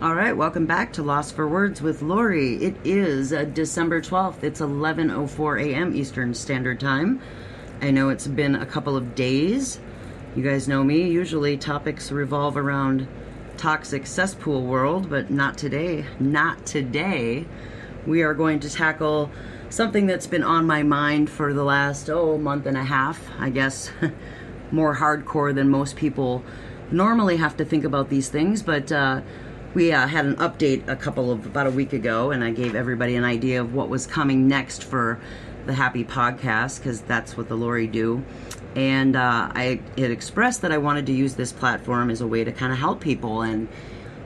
All right, welcome back to Lost for Words with Lori. It is December 12th. It's 11:04 a.m. Eastern Standard Time. I know it's been a couple of days. You guys know me. Usually topics revolve around toxic cesspool world, but not today. Not today. We are going to tackle something that's been on my mind for the last, month and a half, I guess. More hardcore than most people normally have to think about these things, but we had an update about a week ago, and I gave everybody an idea of what was coming next for the Happy Podcast, because that's what the Lori do. And I had expressed that I wanted to use this platform as a way to kind of help people and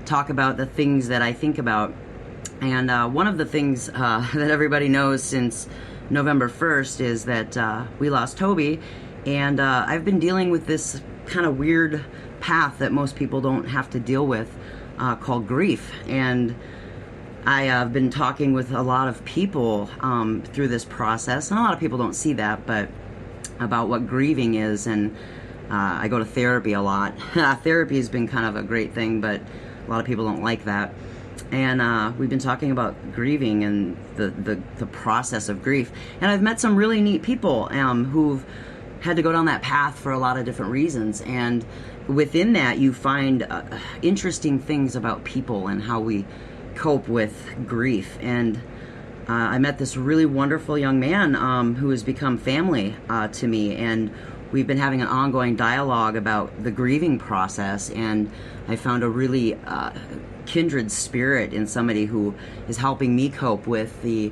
talk about the things that I think about. And one of the things that everybody knows since November 1st is that we lost Toby, and I've been dealing with this kind of weird path that most people don't have to deal with, called grief. And I have been talking with a lot of people through this process, and a lot of people don't see that, but about what grieving is. And I go to therapy a lot. Therapy has been kind of a great thing, but a lot of people don't like that. And we've been talking about grieving and the process of grief. And I've met some really neat people who've had to go down that path for a lot of different reasons. And within that, you find interesting things about people and how we cope with grief. And I met this really wonderful young man who has become family to me, and we've been having an ongoing dialogue about the grieving process. And I found a really kindred spirit in somebody who is helping me cope with the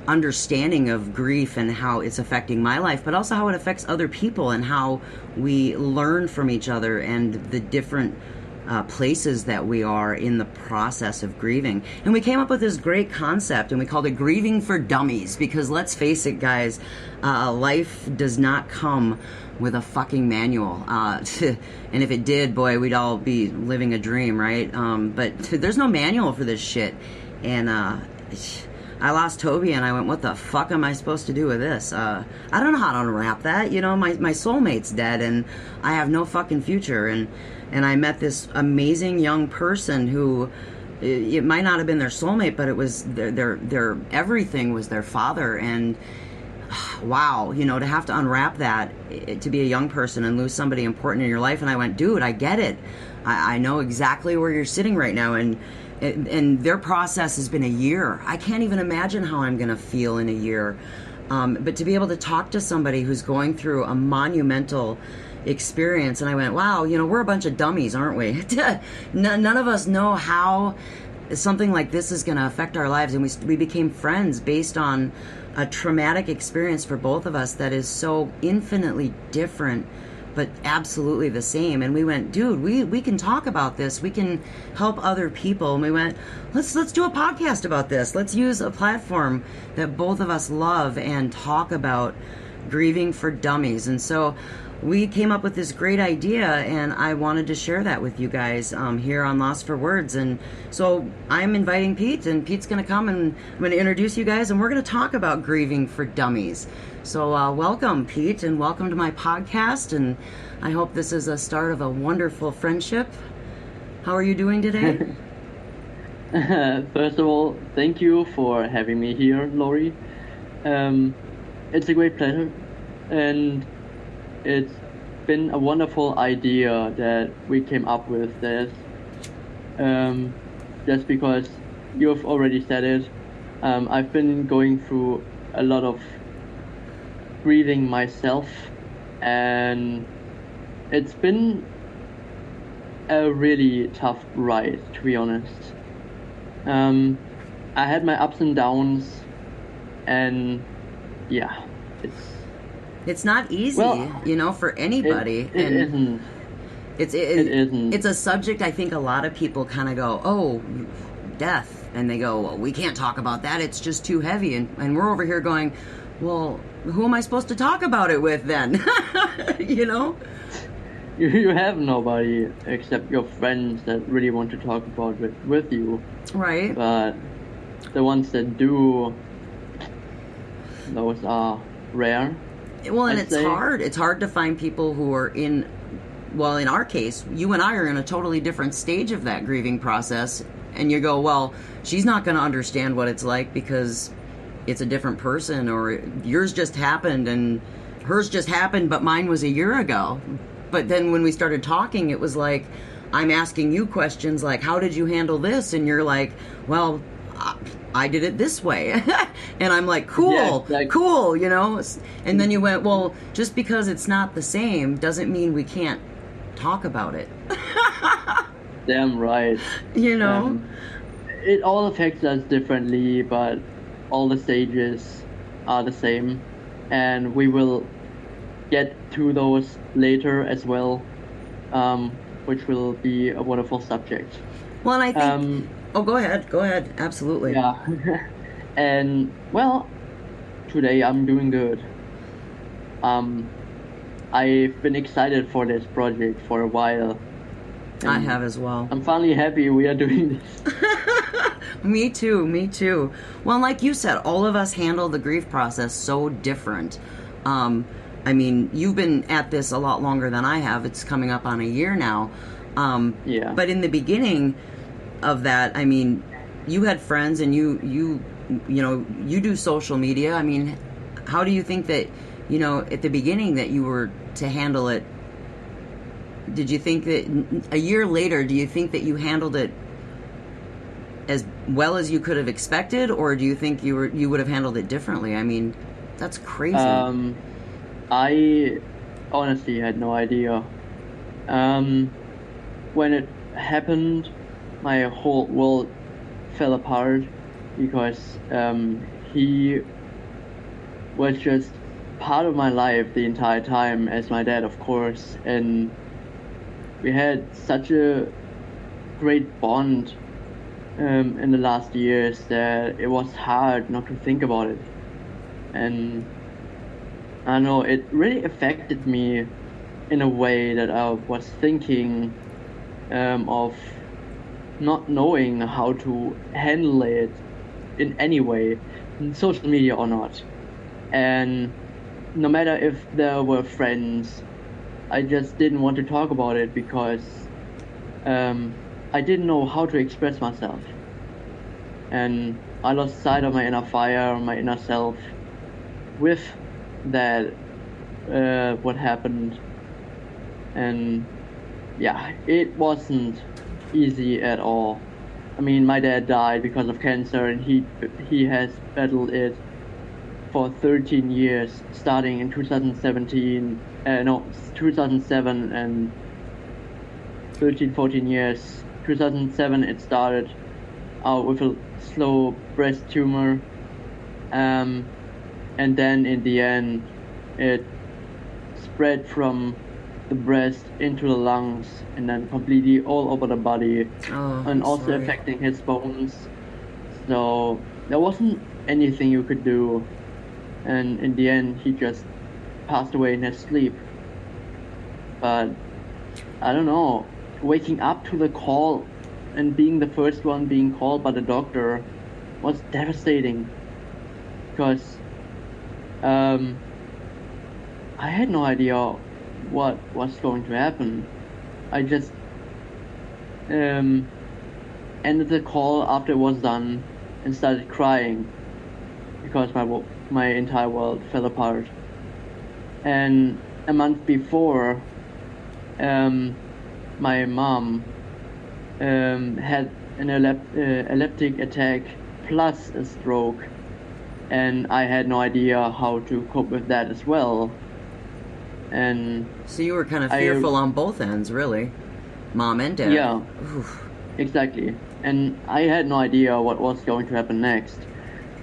understanding of grief and how it's affecting my life, but also how it affects other people and how we learn from each other and the different places that we are in the process of grieving. And we came up with this great concept, and we called it Grieving for Dummies, because let's face it, guys, life does not come with a fucking manual. And if it did, boy, we'd all be living a dream, right? But there's no manual for this shit. And I lost Toby, and I went, what the fuck am I supposed to do with this? I don't know how to unwrap that. You know, my soulmate's dead, and I have no fucking future. And I met this amazing young person who, it might not have been their soulmate, but it was their everything was their father. And wow, you know, to have to unwrap that, to be a young person and lose somebody important in your life. And I went, dude, I get it. I know exactly where you're sitting right now. And their process has been a year. I can't even imagine how I'm going to feel in a year. But to be able to talk to somebody who's going through a monumental experience, and I went, wow, you know, we're a bunch of dummies, aren't we? None of us know how something like this is going to affect our lives. And we became friends based on a traumatic experience for both of us that is so infinitely different, but absolutely the same. And we went, dude, we can talk about this. We can help other people. And we went, let's do a podcast about this. Let's use a platform that both of us love and talk about Grieving for Dummies. And so we came up with this great idea, and I wanted to share that with you guys here on Lost for Words. And so I'm inviting Pete, and Pete's going to come, and I'm going to introduce you guys, and we're going to talk about Grieving for Dummies. So welcome, Pete, and welcome to my podcast, and I hope this is a start of a wonderful friendship. How are you doing today? First of all, thank you for having me here, Lori. It's a great pleasure, and it's been a wonderful idea that we came up with this. Just because you've already said it, I've been going through a lot of grieving myself, and it's been a really tough ride, to be honest. I had my ups and downs, and yeah, it's not easy, you know, for anybody. It isn't. It isn't. It's a subject I think a lot of people kind of go, oh, death. And they go, well, we can't talk about that. It's just too heavy. And we're over here going, well, who am I supposed to talk about it with then? You know? You have nobody except your friends that really want to talk about it with you. Right. But the ones that do, those are rare. Well, and it's hard. It's hard to find people who are in our case, you and I are in a totally different stage of that grieving process And you go, well, she's not going to understand what it's like because it's a different person, or yours just happened and hers just happened, but mine was a year ago. But then when we started talking, it was like, I'm asking you questions like, how did you handle this? And you're like, well, I did it this way. And I'm like, cool, cool, you know? And then you went, well, just because it's not the same doesn't mean we can't talk about it. Damn right. You know? It all affects us differently, but all the stages are the same. And we will get to those later as well, which will be a wonderful subject. Well, and I think... go ahead. Absolutely. Yeah. And, well, today I'm doing good. I've been excited for this project for a while. I have as well. I'm finally happy we are doing this. Me too. Well, like you said, all of us handle the grief process so different. I mean, you've been at this a lot longer than I have. It's coming up on a year now. Yeah. But in the beginning of that, I mean, you had friends and you do social media. I mean, how do you think that, you know, at the beginning that you were to handle it? Did you think that a year later, do you think that you handled it as well as you could have expected, or do you think you would have handled it differently? I mean, that's crazy. I honestly had no idea. When it happened, my whole world fell apart because he was just part of my life the entire time, as my dad, of course, and we had such a great bond in the last years that it was hard not to think about it. And I don't know, it really affected me in a way that I was thinking of not knowing how to handle it in any way, in social media or not. And no matter if there were friends, I just didn't want to talk about it because I didn't know how to express myself. And I lost sight of my inner fire, my inner self with that, what happened. And yeah, it wasn't easy at all. I mean, my dad died because of cancer, and he has battled it for 13 years, starting in 2007, and 14 years. 2007 it started out with a slow breast tumor, and then in the end it spread from the breast into the lungs and then completely all over the body, and also affecting his bones. So there wasn't anything you could do, and in the end he just passed away in his sleep. But I don't know, waking up to the call and being the first one being called by the doctor was devastating, because I had no idea what was going to happen. I just ended the call after it was done and started crying because my entire world fell apart. And a month before, my mom had an epileptic attack plus a stroke, and I had no idea how to cope with that as well. And so you were kind of fearful on both ends, really, mom and dad. Yeah. Oof. Exactly. And I had no idea what was going to happen next.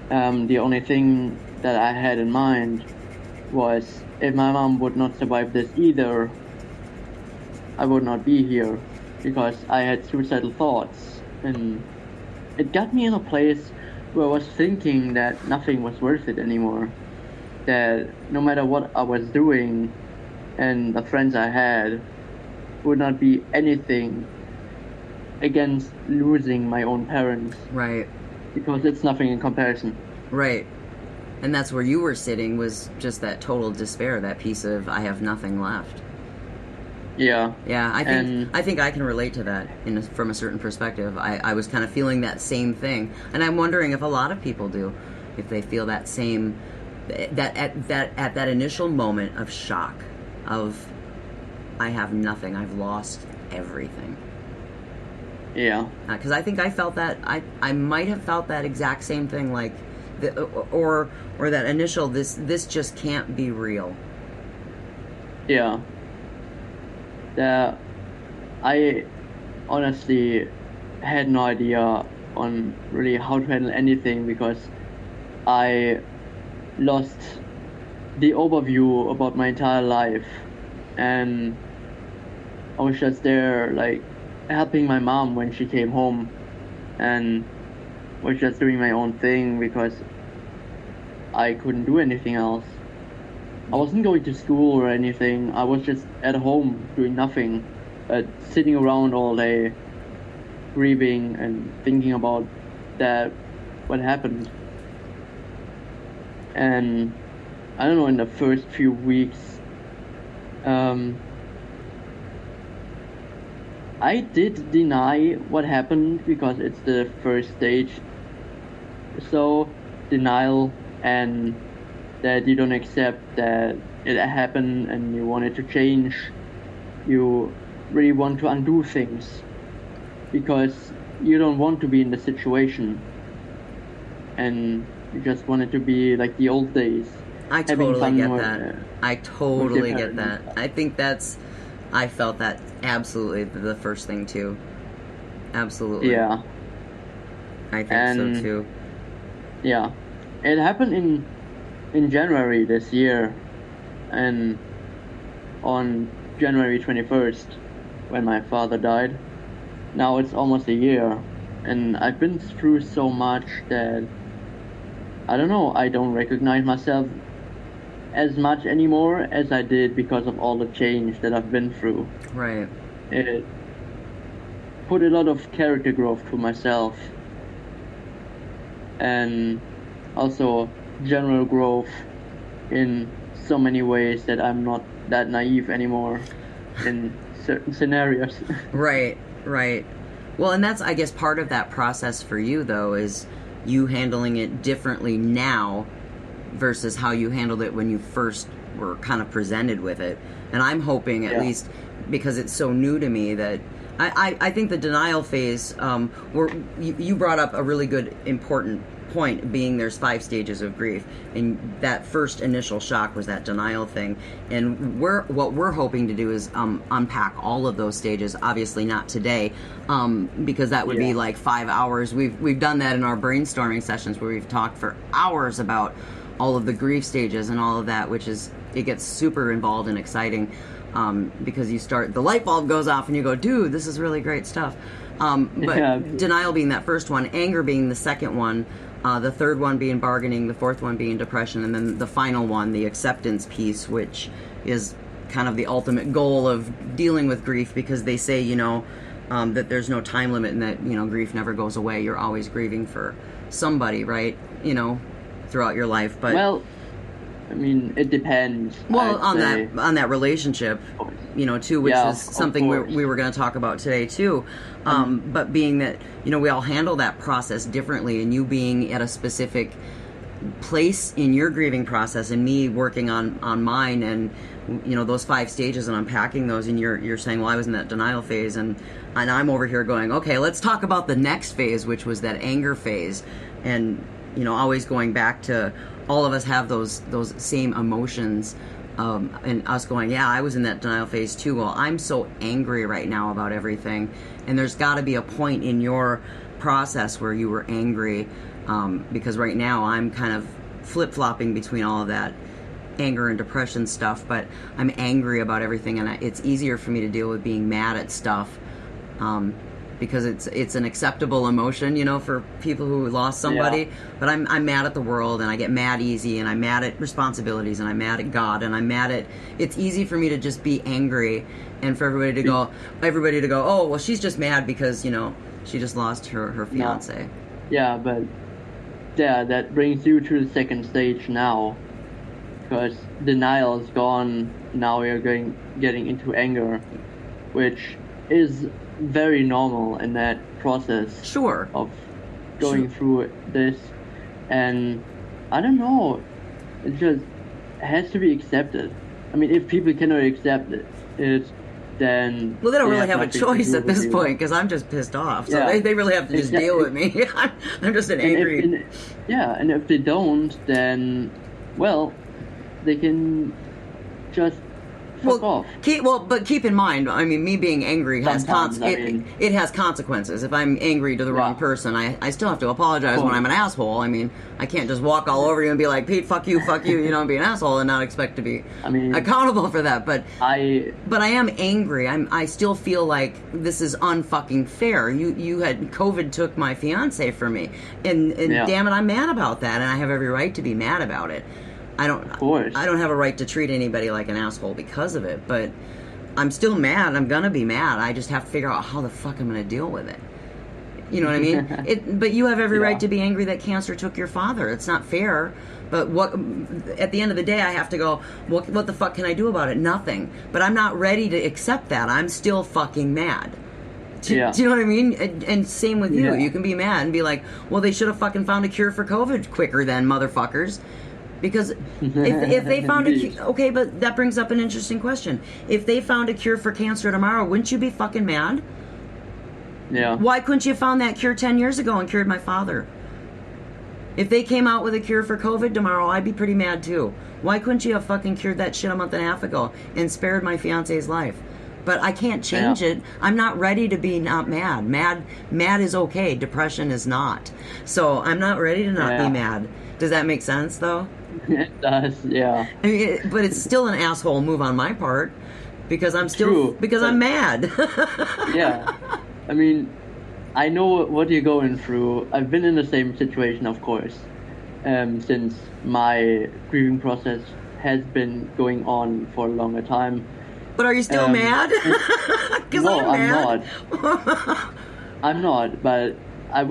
The only thing that I had in mind was, if my mom would not survive this either, I would not be here, because I had suicidal thoughts. And it got me in a place where I was thinking that nothing was worth it anymore. That no matter what I was doing and the friends I had would not be anything against losing my own parents. Right. Because it's nothing in comparison. Right. And that's where you were sitting, was just that total despair, that piece of, I have nothing left. Yeah. Yeah, I think I can relate to that from a certain perspective. I was kind of feeling that same thing, and I'm wondering if a lot of people do, if they feel that same at that initial moment of shock, of I have nothing, I've lost everything. Yeah. Because I think I felt that I might have felt that exact same thing, like or that initial this just can't be real. Yeah. I honestly had no idea on really how to handle anything, because I lost the overview about my entire life, and I was just there like helping my mom when she came home, and was just doing my own thing because I couldn't do anything else. I wasn't going to school or anything. I was just at home doing nothing, but sitting around all day, grieving and thinking about what happened. And I don't know, in the first few weeks, I did deny what happened because it's the first stage. So, denial, and that you don't accept that it happened and you want it to change. You really want to undo things because you don't want to be in the situation, and you just want it to be like the old days. I totally get that. I totally get that. I think I felt that absolutely the first thing too. Absolutely. Yeah. I think so too. Yeah. It happened in January this year, and on January 21st, when my father died. Now it's almost a year, and I've been through so much that I don't know, I don't recognize myself as much anymore as I did because of all the change that I've been through. Right. It put a lot of character growth to myself, and also general growth in so many ways that I'm not that naive anymore in certain scenarios. Right. Well, and that's, I guess, part of that process for you, though, is you handling it differently now versus how you handled it when you first were kind of presented with it. And I'm hoping, at least, because it's so new to me, that I think the denial phase, you brought up a really good, important point, being there's 5 stages of grief, and that first initial shock was that denial thing, and what we're hoping to do is unpack all of those stages. Obviously not today, because that would be like 5 hours. We've done that in our brainstorming sessions where we've talked for hours about all of the grief stages and all of that, which is, it gets super involved and exciting, because the light bulb goes off and you go, dude, this is really great stuff. But denial being that first one, anger being the second one, the third one being bargaining, the fourth one being depression, and then the final one, the acceptance piece, which is kind of the ultimate goal of dealing with grief, because they say, that there's no time limit, and that, grief never goes away. You're always grieving for somebody, right? Throughout your life. But I mean, it depends. Well, on that relationship, too, which is something we were going to talk about today too. But being that, we all handle that process differently, and you being at a specific place in your grieving process, and me working on mine, and those 5 stages and unpacking those, and you're saying, well, I was in that denial phase, and I'm over here going, okay, let's talk about the next phase, which was that anger phase, and always going back to, all of us have those same emotions, and us going, yeah, I was in that denial phase too. Well, I'm so angry right now about everything, and there's got to be a point in your process where you were angry, because right now I'm kind of flip-flopping between all of that anger and depression stuff, but I'm angry about everything, and it's easier for me to deal with being mad at stuff, because it's an acceptable emotion, for people who lost somebody. Yeah. But I'm mad at the world, and I get mad easy, and I'm mad at responsibilities, and I'm mad at God, and I'm mad at. It's easy for me to just be angry, and for everybody to go, oh, well, she's just mad because she just lost her fiance. No. Yeah, but that brings you to the second stage now, because denial is gone. Now you're getting into anger, which is very normal in that process. Sure. Of going through this, and I don't know, it just has to be accepted. I mean, if people cannot accept it, then well, they don't really have a nothing choice to do at this with you. point, because I'm just pissed off. So Yeah. they really have to just deal with me. I'm just an angry. And if they don't, then well, they can just fuck off. But keep in mind, I mean, me being angry has it has consequences. If I'm angry to the wrong person, I still have to apologize when I'm an asshole. I mean, I can't just walk all over you and be like, Pete, fuck you, you know, and be an asshole and not expect to be accountable for that. But I am angry. I still feel like this is unfucking fair. You had COVID took my fiance from me, and damn it, I'm mad about that, and I have every right to be mad about it. I don't have a right to treat anybody like an asshole because of it, but I'm still mad. I'm gonna be mad. I just have to figure out how the fuck I'm gonna deal with it. You know what I mean? But you have every right to be angry that cancer took your father. It's not fair. But at the end of the day, I have to go, what the fuck can I do about it? Nothing. But I'm not ready to accept that. I'm still fucking mad. Do you know what I mean? And same with you. Yeah. You can be mad and be like, well, they should have fucking found a cure for COVID quicker then, motherfuckers. Because if they found a cure... Okay, but that brings up an interesting question. If they found a cure for cancer tomorrow, wouldn't you be fucking mad? Yeah. Why couldn't you have found that cure 10 years ago and cured my father? If they came out with a cure for COVID tomorrow, I'd be pretty mad too. Why couldn't you have fucking cured that shit a month and a half ago and spared my fiance's life? But I can't change it. I'm not ready to be not mad. Mad is okay. Depression is not. So I'm not ready to not be mad. Does that make sense, though? It does, yeah. I mean, but it's still an asshole move on my part because I'm still I'm mad. Yeah. I mean, I know what you're going through. I've been in the same situation, of course, since my grieving process has been going on for a longer time. But are you still mad? No, I'm not. I'm not, but I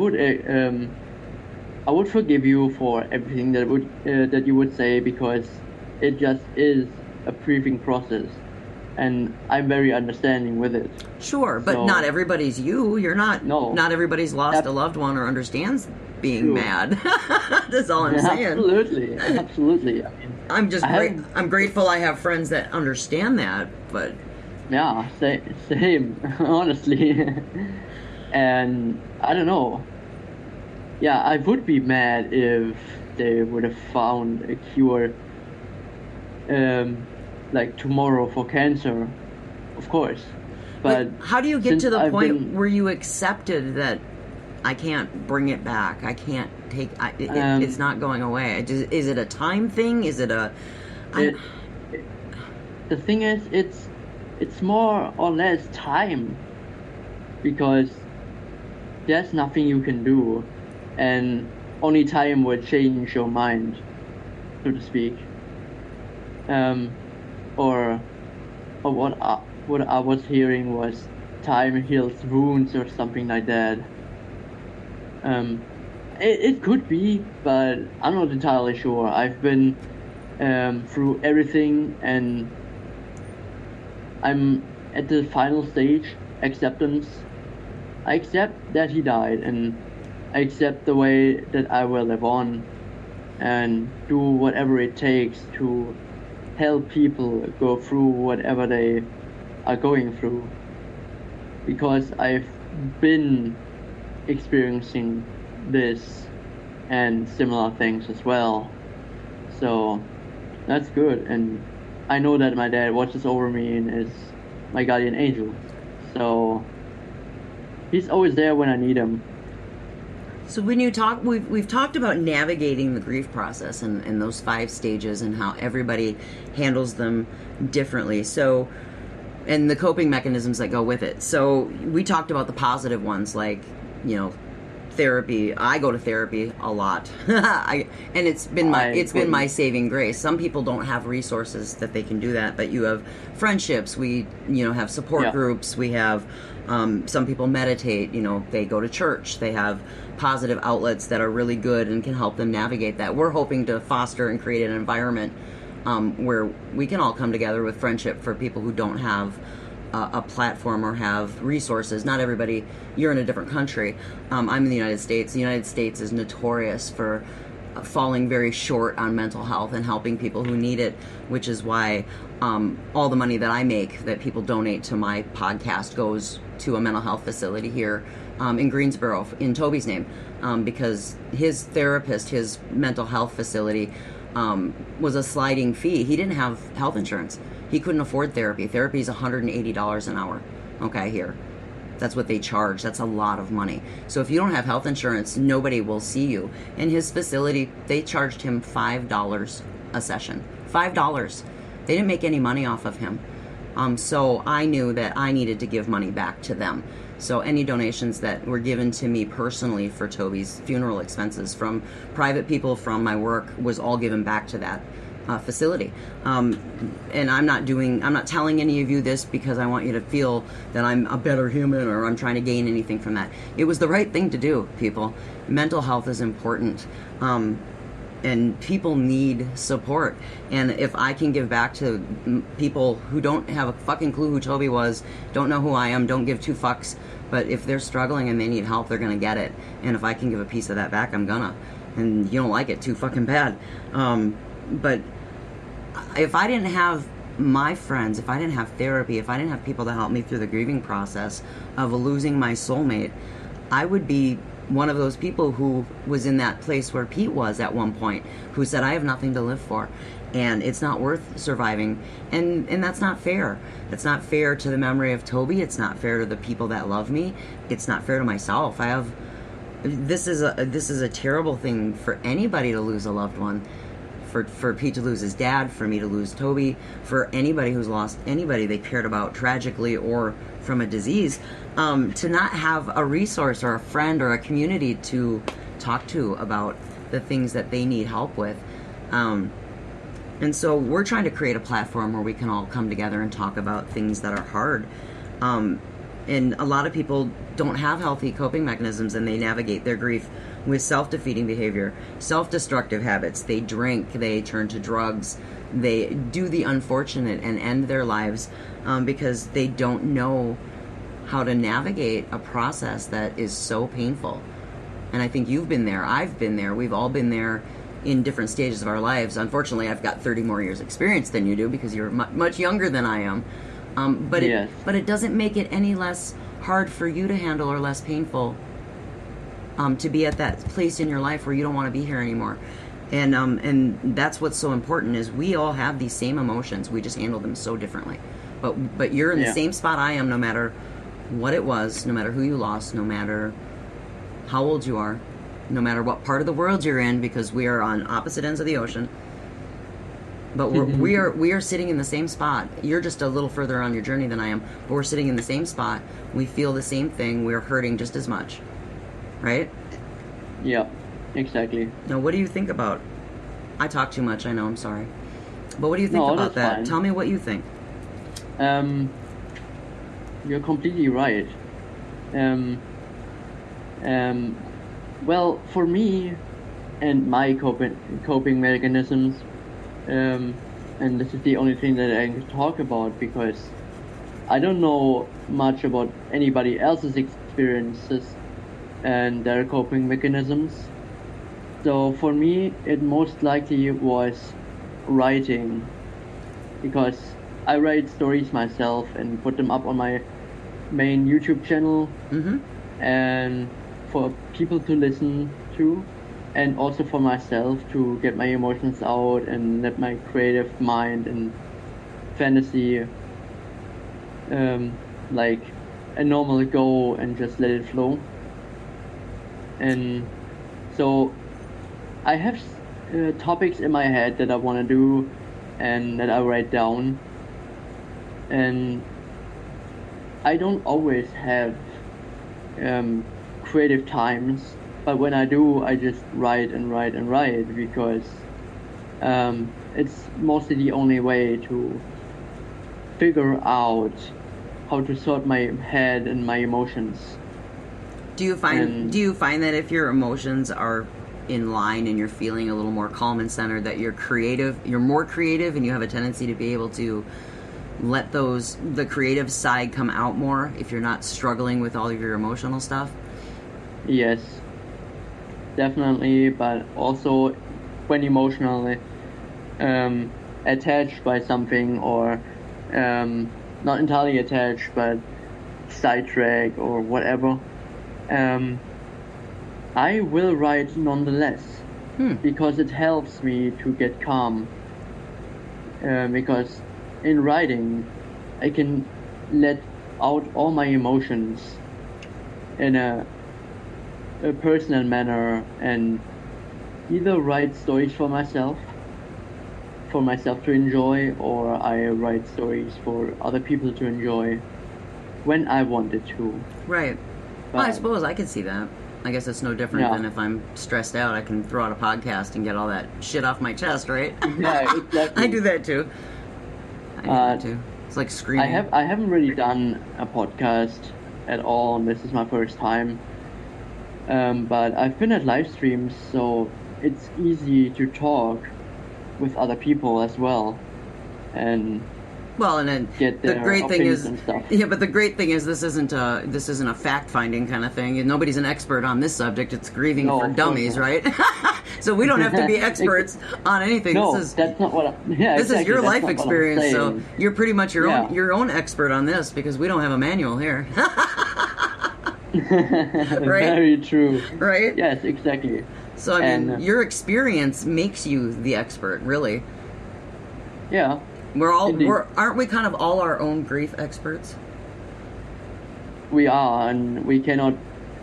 would forgive you for everything that you would say, because it just is a grieving process, and I'm very understanding with it. Sure, but not everybody's you. You're not. No, not everybody's lost a loved one or understands being mad. That's all I'm saying. Absolutely. I mean, I'm grateful I have friends that understand that, but yeah, same, honestly. And I don't know. Yeah, I would be mad if they would have found a cure, like tomorrow for cancer, of course. But how do you get to the point where you accepted that I can't bring it back? I can't take it's not going away. Is it a time thing? Is it the thing is, it's more or less time, because there's nothing you can do, and only time will change your mind, so to speak. Or what I was hearing was time heals wounds or something like that. It could be, but I'm not entirely sure. I've been through everything, and I'm at the final stage, acceptance. I accept that he died, and I accept the way that I will live on and do whatever it takes to help people go through whatever they are going through, because I've been experiencing this and similar things as well. So that's good, and I know that my dad watches over me and is my guardian angel, so he's always there when I need him. So when you talk, we've talked about navigating the grief process and those 5 stages and how everybody handles them differently. So, and the coping mechanisms that go with it. So we talked about the positive ones, like, therapy. I go to therapy a lot, and it's been my saving grace. Some people don't have resources that they can do that, but you have friendships. We have support groups. We have some people meditate. They go to church. They have positive outlets that are really good and can help them navigate that. We're hoping to foster and create an environment where we can all come together with friendship for people who don't have a platform or have resources. Not everybody, you're in a different country. I'm in the United States. The United States is notorious for falling very short on mental health and helping people who need it, which is why all the money that I make, that people donate to my podcast, goes to a mental health facility here in Greensboro in Toby's name, because his therapist, his mental health facility, was a sliding fee. He didn't have health insurance. He couldn't afford therapy. Therapy is $180 an hour, okay, here. That's what they charge. That's a lot of money. So if you don't have health insurance, nobody will see you. In his facility, they charged him $5 a session. $5. They didn't make any money off of him. So I knew that I needed to give money back to them. So any donations that were given to me personally for Toby's funeral expenses from private people, from my work, was all given back to that facility. And I'm not telling any of you this because I want you to feel that I'm a better human or I'm trying to gain anything from that. It was the right thing to do, people. Mental health is important. And people need support. And if I can give back to people who don't have a fucking clue who Toby was, don't know who I am, don't give two fucks, but if they're struggling and they need help, they're gonna get it. And if I can give a piece of that back, I'm gonna. And you don't like it too fucking bad. But if I didn't have my friends, if I didn't have therapy, if I didn't have people to help me through the grieving process of losing my soulmate, I would be one of those people who was in that place where Pete was at one point, who said, I have nothing to live for, and it's not worth surviving. And that's not fair. It's not fair to the memory of Toby. It's not fair to the people that love me. It's not fair to myself. This is a terrible thing for anybody to lose a loved one. For Pete to lose his dad, for me to lose Toby, for anybody who's lost anybody they cared about tragically or from a disease, to not have a resource or a friend or a community to talk to about the things that they need help with. And so we're trying to create a platform where we can all come together and talk about things that are hard. And a lot of people don't have healthy coping mechanisms, and they navigate their grief with self-defeating behavior, self-destructive habits. They drink, they turn to drugs, they do the unfortunate and end their lives because they don't know how to navigate a process that is so painful. And I think you've been there, I've been there, we've all been there in different stages of our lives. Unfortunately, I've got 30 more years experience than you do because you're much younger than I am. But it doesn't make it any less hard for you to handle or less painful to be at that place in your life where you don't want to be here anymore. And that's what's so important, is we all have these same emotions. We just handle them so differently. But you're in the same spot I am, no matter what it was, no matter who you lost, no matter how old you are, no matter what part of the world you're in, because we are on opposite ends of the ocean. But we are sitting in the same spot. You're just a little further on your journey than I am, but we're sitting in the same spot. We feel the same thing. We're hurting just as much, right? Yeah, exactly. Now, what do you think about? I talk too much. I know. I'm sorry, but what do you think about that? Fine. Tell me what you think. You're completely right. Well, for me and my coping mechanisms, and this is the only thing that I can talk about because I don't know much about anybody else's experiences and their coping mechanisms. So for me, it most likely was writing, because I write stories myself and put them up on my main YouTube channel, and for people to listen to, and also for myself to get my emotions out and let my creative mind and fantasy like a normal go and just let it flow. And so I have topics in my head that I want to do and that I write down, and I don't always have creative times, but when I do, I just write and write and write, because it's mostly the only way to figure out how to sort my head and my emotions. Do you find that if your emotions are in line and you're feeling a little more calm and centered, that you're more creative, and you have a tendency to be able to let the creative side come out more if you're not struggling with all of your emotional stuff? Yes, definitely, but also when emotionally attached by something, or not entirely attached, but sidetracked or whatever, I will write nonetheless, because it helps me to get calm. Because in writing, I can let out all my emotions in a personal manner, and either write stories for myself to enjoy, or I write stories for other people to enjoy when I wanted to. Right. Well, I suppose I could see that. I guess it's no different than if I'm stressed out, I can throw out a podcast and get all that shit off my chest, right? Yeah, exactly. I do that too. It's like screaming. I haven't really done a podcast at all, and this is my first time. But I've been at live streams, so it's easy to talk with other people as well, and then get their the great thing is, and stuff. yeah, but the great thing is this isn't a fact-finding kind of thing. Nobody's an expert on this subject. It's Grieving for Dummies, right? So we don't have to be experts on anything. No, that's not what. This is your life experience, so you're pretty much your own expert on this, because we don't have a manual here. Right? Very true. Right? Yes, exactly. So I mean, your experience makes you the expert, really. Yeah. Aren't we kind of all our own grief experts? We are, and we cannot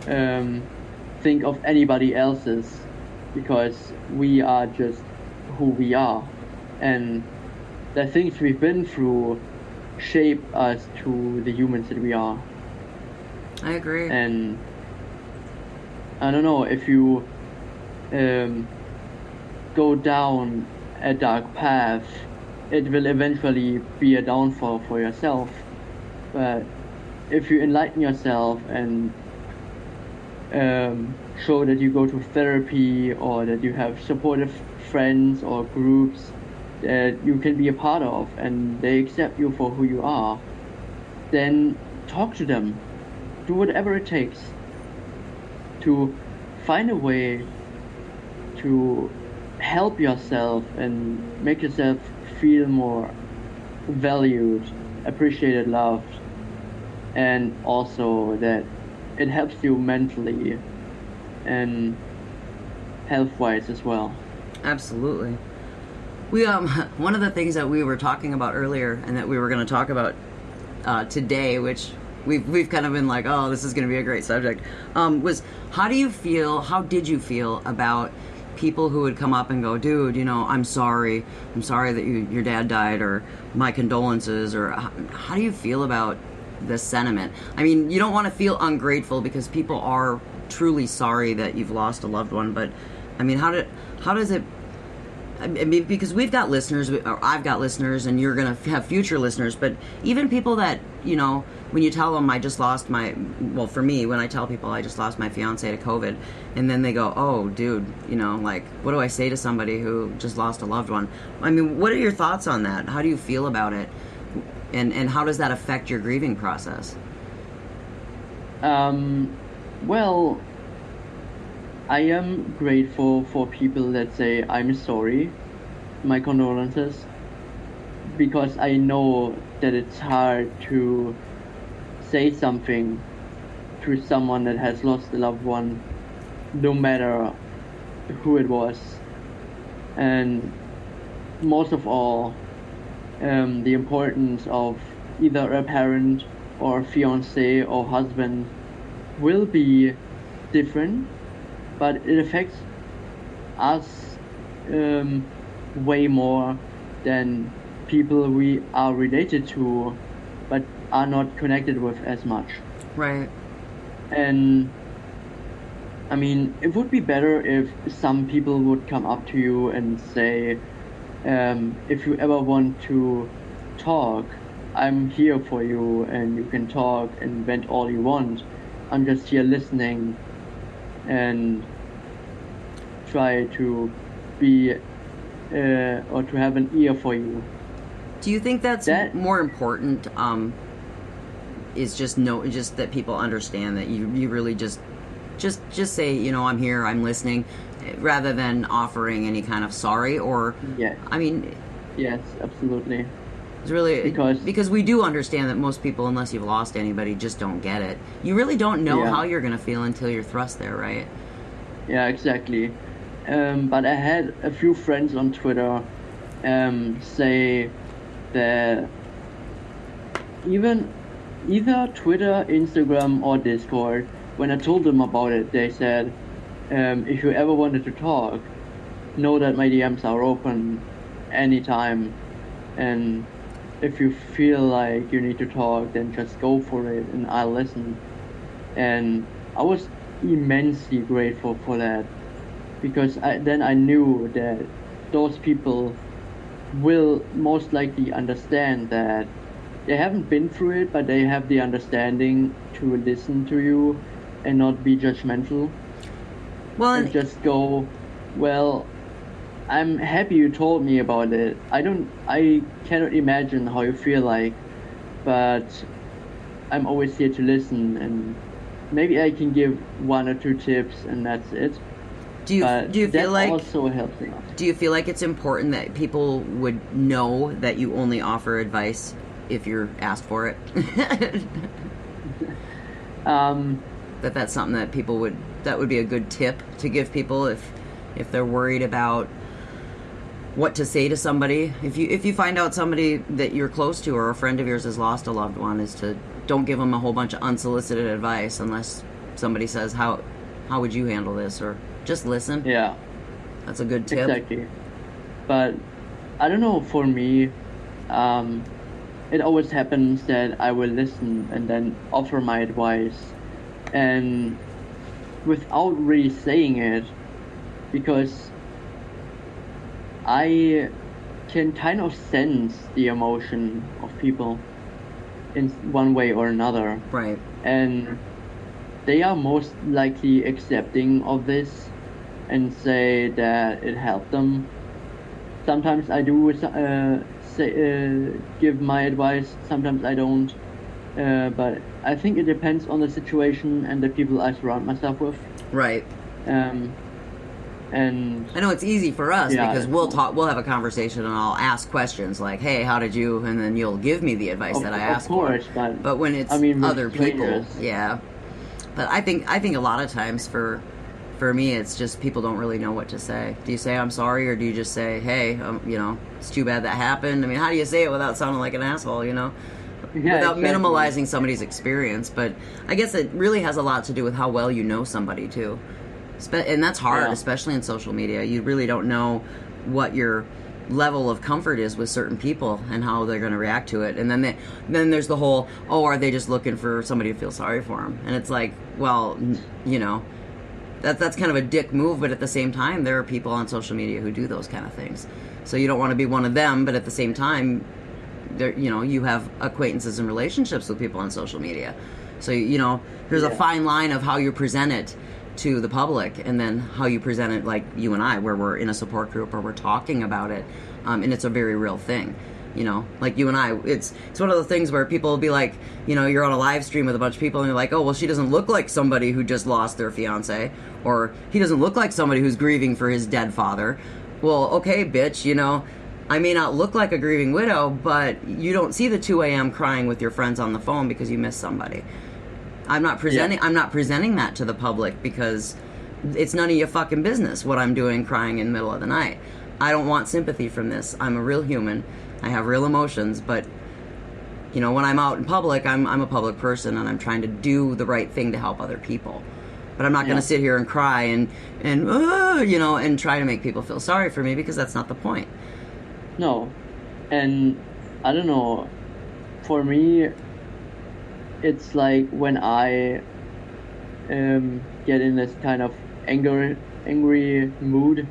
think of anybody else's, because we are just who we are, and the things we've been through shape us to the humans that we are. I agree. And I don't know, if you go down a dark path, it will eventually be a downfall for yourself. But if you enlighten yourself and show that you go to therapy, or that you have supportive friends or groups that you can be a part of, and they accept you for who you are, then talk to them. Do whatever it takes to find a way to help yourself and make yourself feel more valued, appreciated, loved, and also that it helps you mentally and health-wise as well. Absolutely. We one of the things that we were talking about earlier, and that we were going to talk about today, which we've kind of been like, oh, this is going to be a great subject, was how did you feel about people who would come up and go, dude, I'm sorry that your dad died, or my condolences, or how do you feel about this sentiment? I mean, you don't want to feel ungrateful, because people are truly sorry that you've lost a loved one, but I mean, how does it, I mean, because we've got listeners, or I've got listeners, and you're going to have future listeners, but even people that, when you tell them for me, when I tell people I just lost my fiance to COVID, and then they go, oh, dude, like, what do I say to somebody who just lost a loved one? I mean, what are your thoughts on that? How do you feel about it? And how does that affect your grieving process? Well, I am grateful for people that say, I'm sorry, my condolences, because I know that it's hard to say something to someone that has lost a loved one, no matter who it was. And most of all, the importance of either a parent or fiance or husband will be different, but it affects us way more than people we are related to but are not connected with as much. Right. And I mean, it would be better if some people would come up to you and say, if you ever want to talk, I'm here for you, and you can talk and vent all you want. I'm just here listening and try to be or to have an ear for you. Do you think that's more important? Is just that people understand that you really just say, you know, I'm here, I'm listening, rather than offering any kind of sorry or. Yeah. I mean. Yes, absolutely. It's really because we do understand that most people, unless you've lost anybody, just don't get it. You really don't know how you're gonna feel until you're thrust there, right? Yeah, exactly. But I had a few friends on Twitter say that either Twitter, Instagram, or Discord, when I told them about it, they said, if you ever wanted to talk, know that my DMs are open anytime, and if you feel like you need to talk, then just go for it and I'll listen. And I was immensely grateful for that, because I knew that those people will most likely understand that they haven't been through it, but they have the understanding to listen to you and not be judgmental. Well, and just go, well, I'm happy you told me about it. I cannot imagine how you feel like, but I'm always here to listen, and maybe I can give 1 or 2 tips, and that's it. Do you feel like also helps enough? Do you feel like it's important that people would know that you only offer advice if you're asked for it? That's something that that would be a good tip to give people if they're worried about what to say to somebody. If you find out somebody that you're close to or a friend of yours has lost a loved one, is to don't give them a whole bunch of unsolicited advice unless somebody says, how would you handle this, or just listen. Yeah, that's a good tip. Exactly. But I don't know, for me, it always happens that I will listen and then offer my advice, and without really saying it, because I can kind of sense the emotion of people in one way or another. Right. And they are most likely accepting of this and say that it helped them. Sometimes I do give my advice, sometimes I don't. But I think it depends on the situation and the people I surround myself with. Right. And I know it's easy for us because we'll have a conversation and I'll ask questions like, hey, how did you, and then you'll give me the advice that I asked for. But when it's other people, yeah. But I think a lot of times for me, it's just people don't really know what to say. Do you say I'm sorry, or do you just say, hey, you know, it's too bad that happened? I mean, how do you say it without sounding like an asshole, you know? Without minimalizing somebody's experience. But I guess it really has a lot to do with how well you know somebody too. And that's hard, especially in social media. You really don't know what your level of comfort is with certain people and how they're going to react to it. And then there's the whole, are they just looking for somebody to feel sorry for them? And it's like, well, you know, that's kind of a dick move, but at the same time, there are people on social media who do those kind of things. So you don't want to be one of them, but at the same time, you have acquaintances and relationships with people on social media. So, you know, there's a fine line of how you present it to the public, and then how you present it, like you and I, where we're in a support group or we're talking about it, and it's a very real thing. You know, like you and I, it's one of those things where people will be like, you know, you're on a live stream with a bunch of people and you're like, oh, well, she doesn't look like somebody who just lost their fiance, or he doesn't look like somebody who's grieving for his dead father. Well, okay, bitch, you know, I may not look like a grieving widow, but you don't see the 2 a.m. crying with your friends on the phone because you miss somebody. I'm not presenting that to the public because it's none of your fucking business what I'm doing crying in the middle of the night. I don't want sympathy from this. I'm a real human. I have real emotions, but you know, when I'm out in public, I'm a public person and I'm trying to do the right thing to help other people. But I'm not going to sit here and cry and you know, and try to make people feel sorry for me, because that's not the point. No. And I don't know, for me, it's like when I get in this kind of angry mood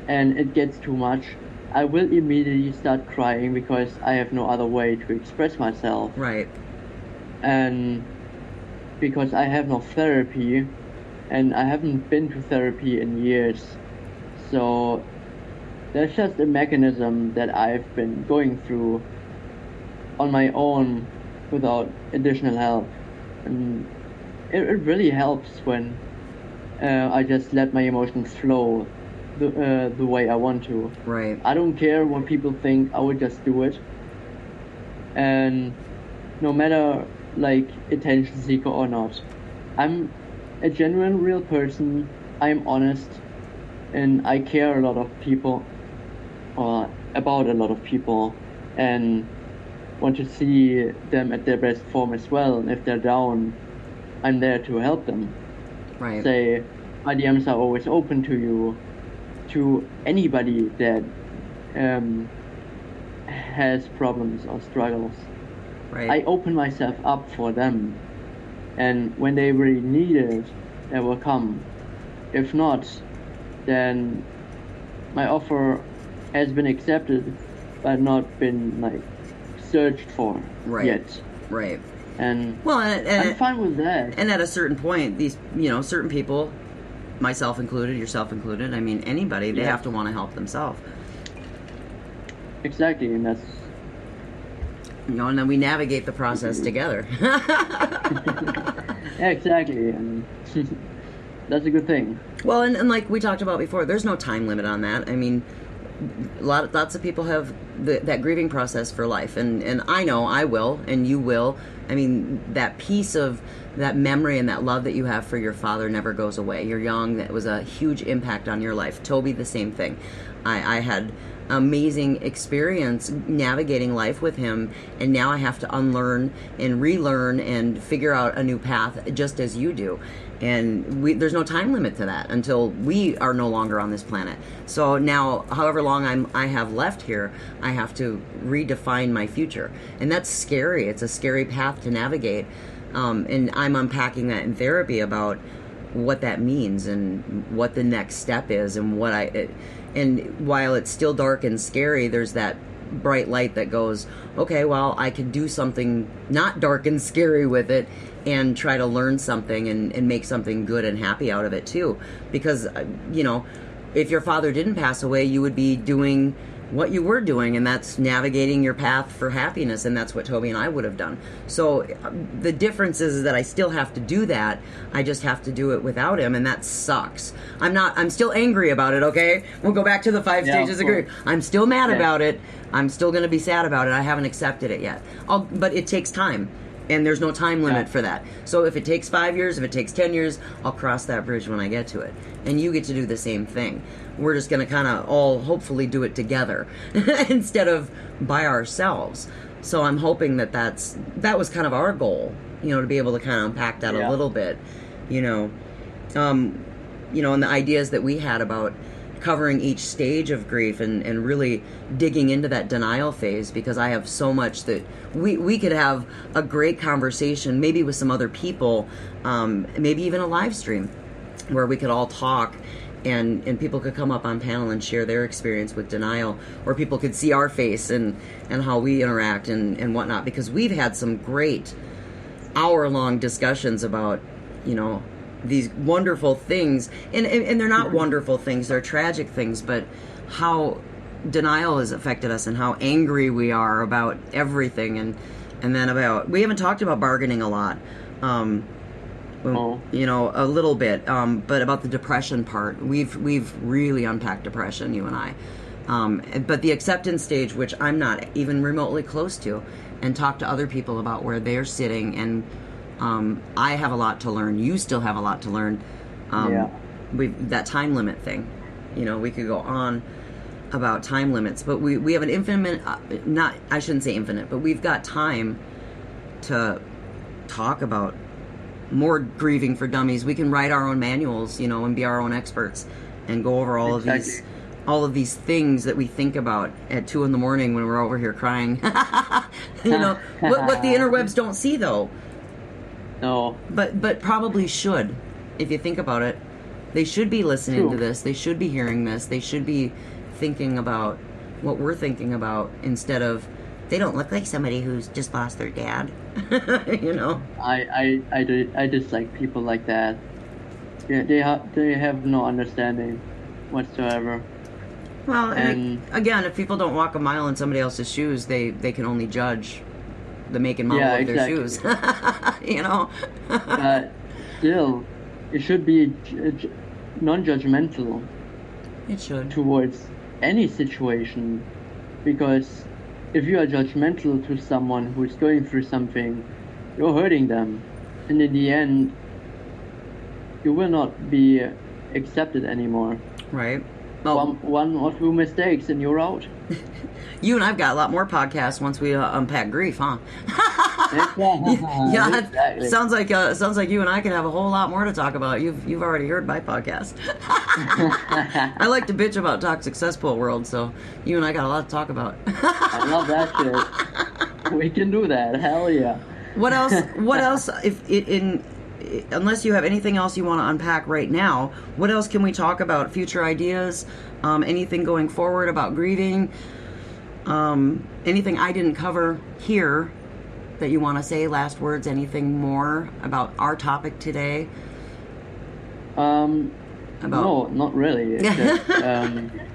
and it gets too much, I will immediately start crying because I have no other way to express myself. Right. And because I have no therapy, and I haven't been to therapy in years, So there's just a mechanism that I've been going through on my own without additional help. And it really helps when I just let my emotions flow the way I want to. Right. I don't care what people think, I would just do it. And no matter like attention seeker or not, I'm a genuine real person, I'm honest, and I care a lot of people, or about a lot of people, and want to see them at their best form as well. And if they're down, I'm there to help them. Right. Say, my DMs are always open to you, to anybody that has problems or struggles. Right. I open myself up for them, and when they really need it, they will come. If not, then my offer has been accepted, but not been like searched for yet. Right. And well, I'm fine with that. And at a certain point, these certain people, myself included, yourself included, I mean anybody, they have to want to help themselves. Exactly, and that's and then we navigate the process together. Yeah, exactly, and that's a good thing. Well, and like we talked about before, there's no time limit on that. I mean, lots of people have that grieving process for life, and I know I will, and you will. I mean, that piece of that memory and that love that you have for your father never goes away. You're young. That was a huge impact on your life. Toby, the same thing. I had amazing experience navigating life with him, and now I have to unlearn and relearn and figure out a new path just as you do. And there's no time limit to that until we are no longer on this planet. So now, however long I have left here, I have to redefine my future. And that's scary. It's a scary path to navigate. And I'm unpacking that in therapy about what that means and what the next step is and and while it's still dark and scary, there's that bright light that goes, okay, well, I could do something not dark and scary with it and try to learn something and make something good and happy out of it too. Because, if your father didn't pass away, you would be doing what you were doing, and that's navigating your path for happiness, and that's what Toby and I would have done. So the difference is that I still have to do that. I just have to do it without him, and that sucks. I'm still angry about it, okay? We'll go back to the 5 stages of grief. I'm still mad about it. I'm still going to be sad about it. I haven't accepted it yet. But it takes time, and there's no time limit for that. So if it takes 5 years, if it takes 10 years, I'll cross that bridge when I get to it. And you get to do the same thing. We're just going to kind of all hopefully do it together instead of by ourselves. So I'm hoping that was kind of our goal, to be able to kind of unpack that a little bit, and the ideas that we had about covering each stage of grief and really digging into that denial phase, because I have so much that we could have a great conversation, maybe with some other people, maybe even a live stream where we could all talk and people could come up on panel and share their experience with denial, or people could see our face and how we interact and whatnot, because we've had some great hour-long discussions about, these wonderful things, and they're not wonderful things, they're tragic things, but how denial has affected us and how angry we are about everything, and then we haven't talked about bargaining a lot, a little bit, but about the depression part, we've really unpacked depression, you and I, but the acceptance stage, which I'm not even remotely close to, and talk to other people about where they're sitting, and I have a lot to learn. You still have a lot to learn. That time limit thing. We could go on about time limits, but we have an infinite, I shouldn't say infinite, but we've got time to talk about more grieving for dummies. We can write our own manuals, and be our own experts and go over all of these things that we think about at 2 a.m. when we're over here crying. What the interwebs don't see, though. No. But probably should. If you think about it, they should be listening to this. They should be hearing this. They should be thinking about what we're thinking about, instead of, they don't look like somebody who's just lost their dad. I dislike people like that. They have no understanding. whatsoever. Well, and again, if people don't walk a mile in somebody else's shoes, they can only judge the make and model of their shoes. You know? But still, it should be non-judgmental. It should. Towards any situation. Because if you are judgmental to someone who is going through something, you're hurting them. And in the end, you will not be accepted anymore. Right. Well, one or two mistakes and you're out. You and I've got a lot more podcasts once we unpack grief, huh? Yeah, exactly. Sounds like you and I could have a whole lot more to talk about. You've already heard my podcast. I like to bitch about toxic cesspool world, so you and I got a lot to talk about. I love that shit. We can do that. Hell yeah. What else? What else? Unless you have anything else you want to unpack right now, what else can we talk about? Future ideas? Anything going forward about grieving? Anything I didn't cover here that you want to say? Last words? Anything more about our topic today? No, not really. Just,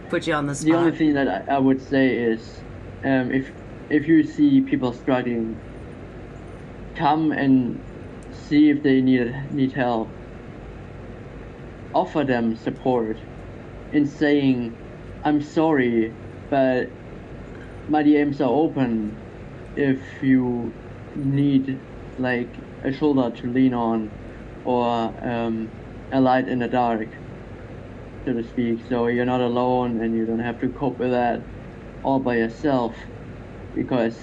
put you on the spot. The only thing that I would say is, if you see people struggling, come and see if they need help. Offer them support in saying, I'm sorry, but my DMs are open if you need like a shoulder to lean on or a light in the dark, so to speak. So you're not alone and you don't have to cope with that all by yourself, because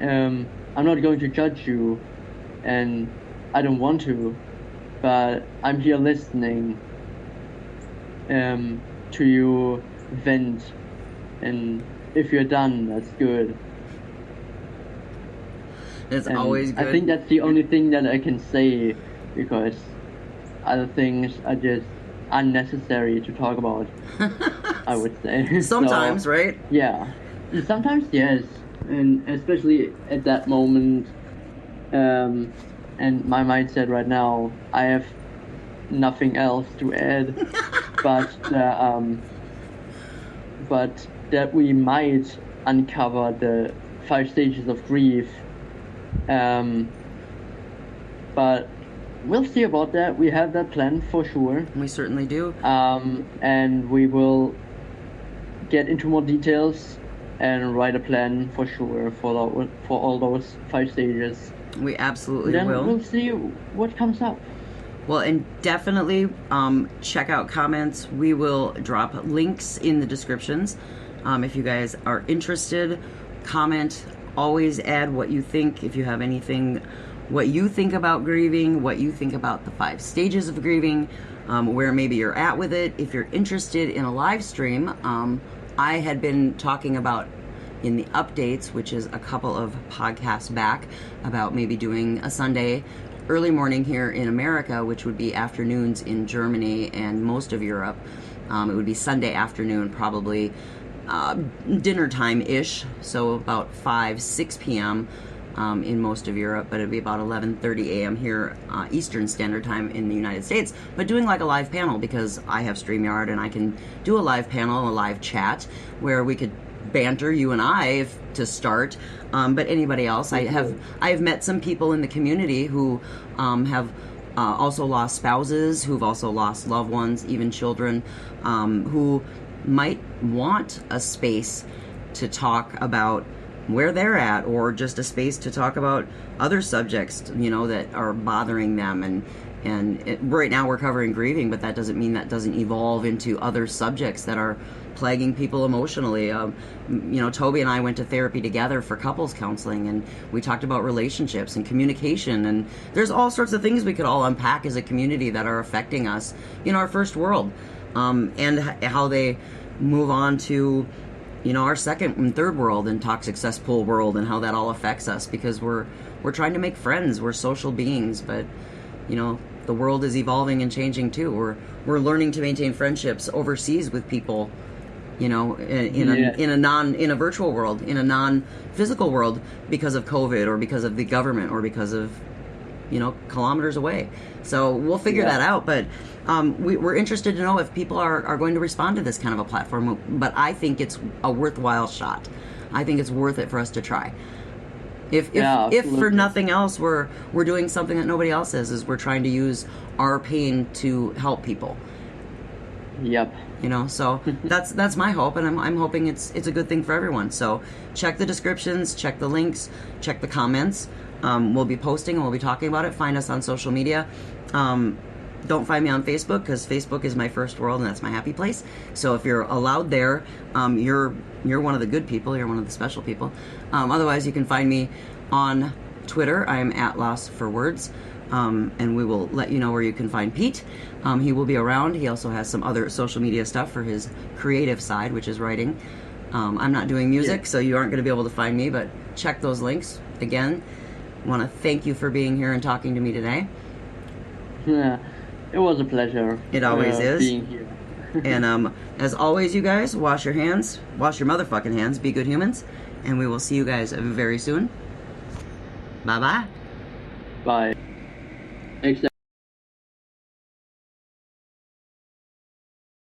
I'm not going to judge you, and I don't want to, but I'm here listening to you vent, and if you're done, that's good. It's always good. I think that's the only thing that I can say, because other things are just unnecessary to talk about. I would say. Sometimes, so, right? Yeah. Sometimes, yes. And especially at that moment, and my mindset right now, I have nothing else to add, but that we might uncover the 5 stages of grief, but we'll see about that. We have that plan for sure. We certainly do. And we will get into more details and write a plan for sure for all those 5 stages. We absolutely then will. We'll see what comes up. Well, and definitely check out comments. We will drop links in the descriptions. If you guys are interested, comment. Always add what you think. If you have anything, what you think about grieving, what you think about the 5 stages of grieving, where maybe you're at with it. If you're interested in a live stream, I had been talking about in the updates, which is a couple of podcasts back, about maybe doing a Sunday early morning here in America, which would be afternoons in Germany and most of Europe. It would be Sunday afternoon, probably dinner time-ish, so about 5-6 p.m. In most of Europe, but it'd be about 11:30 a.m. here Eastern Standard Time in the United States. But doing like a live panel, because I have StreamYard and I can do a live panel, a live chat where we could banter, you and I, to start. But anybody else, I have met some people in the community who have also lost spouses, who've also lost loved ones, even children, who might want a space to talk about where they're at, or just a space to talk about other subjects, that are bothering them. And right now we're covering grieving, but that doesn't mean that doesn't evolve into other subjects that are plaguing people emotionally. Toby and I went to therapy together for couples counseling, and we talked about relationships and communication, and there's all sorts of things we could all unpack as a community that are affecting us in our first world, and how they move on to our second and third world and toxic cesspool world, and how that all affects us, because we're trying to make friends. We're social beings, but the world is evolving and changing too. We're learning to maintain friendships overseas with people, in a virtual world, in a non-physical world, because of COVID, or because of the government, or because of kilometers away. So we'll figure that out. But we're interested to know if people are going to respond to this kind of a platform. But I think it's a worthwhile shot. I think it's worth it for us to try. If for nothing else, we're doing something that nobody else is we're trying to use our pain to help people. Yep. So that's my hope, and I'm hoping it's a good thing for everyone. So check the descriptions, check the links, check the comments. We'll be posting and we'll be talking about it. Find us on social media. Don't find me on Facebook, because Facebook is my first world and that's my happy place. So if you're allowed there, you're one of the good people. You're one of the special people. Otherwise, you can find me on Twitter. I'm at Losfer. And we will let you know where you can find Pete. He will be around. He also has some other social media stuff for his creative side, which is writing. I'm not doing music, so you aren't going to be able to find me, but check those links. Again, I want to thank you for being here and talking to me today. Yeah, it was a pleasure. It always is. Being here. And as always, you guys, wash your hands. Wash your motherfucking hands. Be good humans. And we will see you guys very soon. Bye-bye. Bye. Thanks.